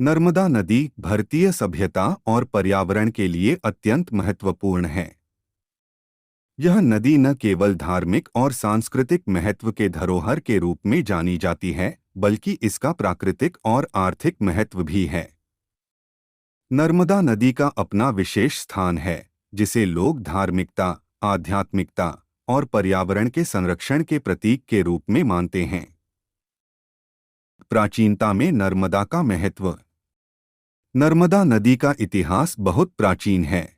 नर्मदा नदी भारतीय सभ्यता और पर्यावरण के लिए अत्यंत महत्वपूर्ण है। यह नदी न केवल धार्मिक और सांस्कृतिक महत्व के धरोहर के रूप में जानी जाती है, बल्कि इसका प्राकृतिक और आर्थिक महत्व भी है। नर्मदा नदी का अपना विशेष स्थान है, जिसे लोग धार्मिकता, आध्यात्मिकता और पर्यावरण के संरक्षण के प्रतीक के रूप में मानते हैं। प्राचीनता में नर्मदा का महत्व। नर्मदा नदी का इतिहास बहुत प्राचीन है।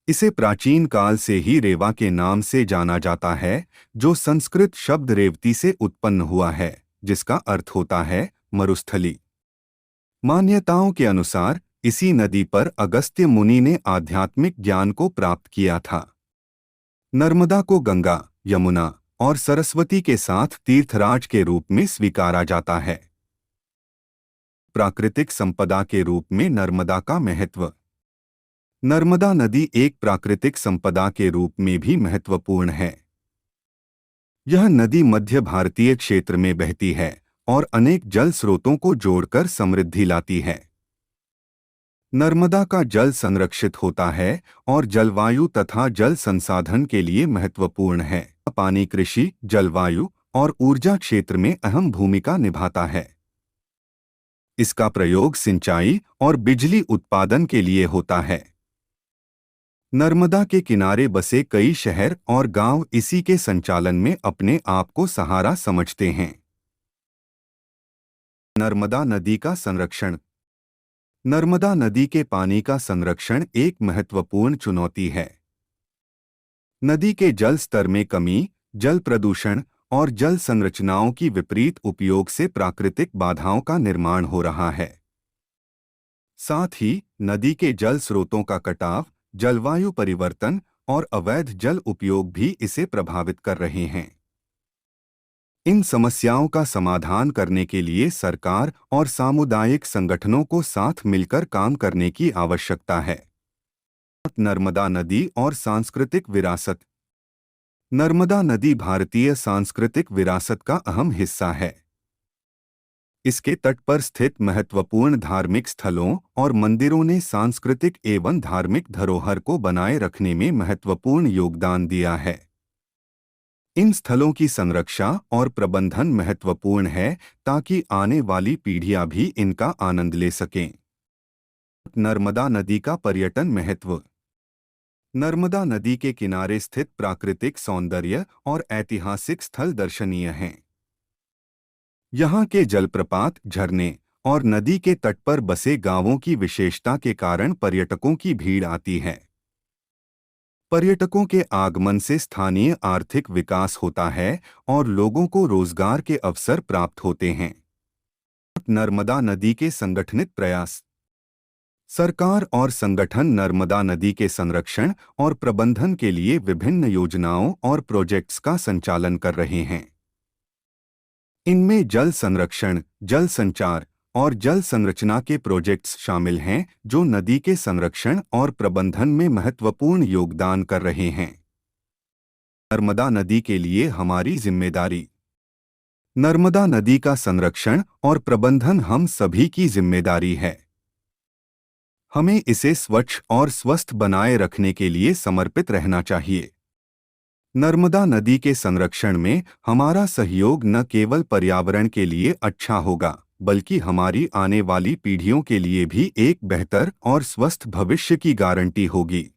इसे प्राचीन काल से ही रेवा के नाम से जाना जाता है, जो संस्कृत शब्द रेवती से उत्पन्न हुआ है, जिसका अर्थ होता है मरुस्थली। मान्यताओं के अनुसार इसी नदी पर अगस्त्य मुनि ने आध्यात्मिक ज्ञान को प्राप्त किया था। नर्मदा को गंगा, यमुना और सरस्वती के साथ तीर्थराज के रूप में स्वीकारा जाता है। प्राकृतिक संपदा के रूप में नर्मदा का महत्व। नर्मदा नदी एक प्राकृतिक संपदा के रूप में भी महत्वपूर्ण है। यह नदी मध्य भारतीय क्षेत्र में बहती है और अनेक जल स्रोतों को जोड़कर समृद्धि लाती है। नर्मदा का जल संरक्षित होता है और जलवायु तथा जल संसाधन के लिए महत्वपूर्ण है। पानी कृषि, जलवायु और ऊर्जा क्षेत्र में अहम भूमिका निभाता है। इसका प्रयोग सिंचाई और बिजली उत्पादन के लिए होता है। नर्मदा के किनारे बसे कई शहर और गांव इसी के संचालन में अपने आप को सहारा समझते हैं। नर्मदा नदी का संरक्षण। नर्मदा नदी के पानी का संरक्षण एक महत्वपूर्ण चुनौती है। नदी के जल स्तर में कमी, जल प्रदूषण और जल संरचनाओं की विपरीत उपयोग से प्राकृतिक बाधाओं का निर्माण हो रहा है। साथ ही नदी के जल स्रोतों का कटाव, जलवायु परिवर्तन और अवैध जल उपयोग भी इसे प्रभावित कर रहे हैं। इन समस्याओं का समाधान करने के लिए सरकार और सामुदायिक संगठनों को साथ मिलकर काम करने की आवश्यकता है। नर्मदा नदी और सांस्कृतिक विरासत। नर्मदा नदी भारतीय सांस्कृतिक विरासत का अहम हिस्सा है। इसके तट पर स्थित महत्वपूर्ण धार्मिक स्थलों और मंदिरों ने सांस्कृतिक एवं धार्मिक धरोहर को बनाए रखने में महत्वपूर्ण योगदान दिया है। इन स्थलों की संरक्षा और प्रबंधन महत्वपूर्ण है, ताकि आने वाली पीढ़ियां भी इनका आनंद ले सकें। नर्मदा नदी का पर्यटन महत्व। नर्मदा नदी के किनारे स्थित प्राकृतिक सौंदर्य और ऐतिहासिक स्थल दर्शनीय हैं। यहाँ के जलप्रपात, झरने और नदी के तट पर बसे गांवों की विशेषता के कारण पर्यटकों की भीड़ आती है। पर्यटकों के आगमन से स्थानीय आर्थिक विकास होता है और लोगों को रोजगार के अवसर प्राप्त होते हैं। नर्मदा नदी के संगठनित प्रयास। सरकार और संगठन नर्मदा नदी के संरक्षण और प्रबंधन के लिए विभिन्न योजनाओं और प्रोजेक्ट्स का संचालन कर रहे हैं। इनमें जल संरक्षण, जल संचार और जल संरचना के प्रोजेक्ट्स शामिल हैं, जो नदी के संरक्षण और प्रबंधन में महत्वपूर्ण योगदान कर रहे हैं। नर्मदा नदी के लिए हमारी जिम्मेदारी। नर्मदा नदी का संरक्षण और प्रबंधन हम सभी की जिम्मेदारी है। हमें इसे स्वच्छ और स्वस्थ बनाए रखने के लिए समर्पित रहना चाहिए। नर्मदा नदी के संरक्षण में हमारा सहयोग न केवल पर्यावरण के लिए अच्छा होगा, बल्कि हमारी आने वाली पीढ़ियों के लिए भी एक बेहतर और स्वस्थ भविष्य की गारंटी होगी।